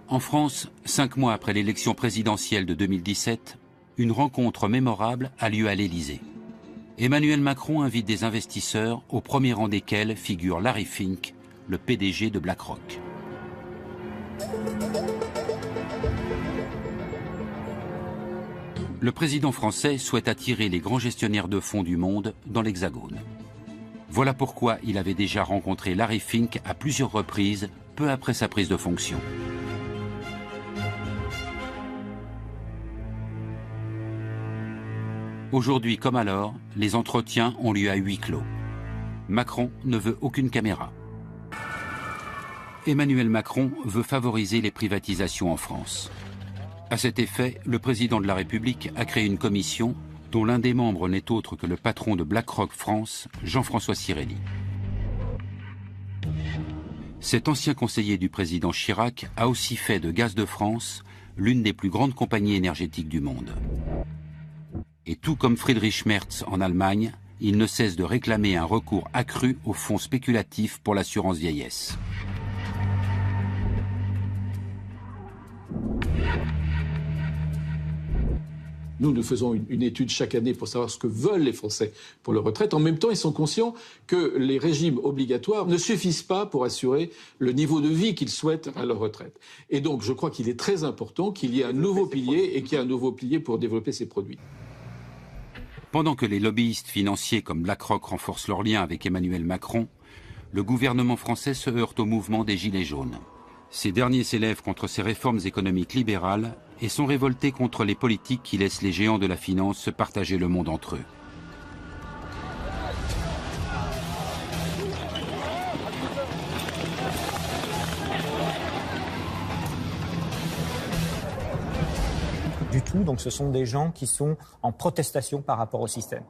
En France, 5 mois après l'élection présidentielle de 2017, une rencontre mémorable a lieu à l'Élysée. Emmanuel Macron invite des investisseurs, au premier rang desquels figure Larry Fink, le PDG de BlackRock. Le président français souhaite attirer les grands gestionnaires de fonds du monde dans l'Hexagone. Voilà pourquoi il avait déjà rencontré Larry Fink à plusieurs reprises, peu après sa prise de fonction. Aujourd'hui comme alors, les entretiens ont lieu à huis clos. Macron ne veut aucune caméra. Emmanuel Macron veut favoriser les privatisations en France. À cet effet, le président de la République a créé une commission dont l'un des membres n'est autre que le patron de BlackRock France, Jean-François Cirelli. Cet ancien conseiller du président Chirac a aussi fait de Gaz de France l'une des plus grandes compagnies énergétiques du monde. Et tout comme Friedrich Merz en Allemagne, il ne cesse de réclamer un recours accru aux fonds spéculatifs pour l'assurance vieillesse. Nous faisons une étude chaque année pour savoir ce que veulent les Français pour leur retraite. En même temps, ils sont conscients que les régimes obligatoires ne suffisent pas pour assurer le niveau de vie qu'ils souhaitent à leur retraite. Et donc, je crois qu'il est très important qu'il y ait un nouveau pilier et qu'il y ait un nouveau pilier pour développer ces produits. Pendant que les lobbyistes financiers comme BlackRock renforcent leurs liens avec Emmanuel Macron, le gouvernement français se heurte au mouvement des Gilets jaunes. Ces derniers s'élèvent contre ces réformes économiques libérales et sont révoltés contre les politiques qui laissent les géants de la finance se partager le monde entre eux. Du tout, donc ce sont des gens qui sont en protestation par rapport au système.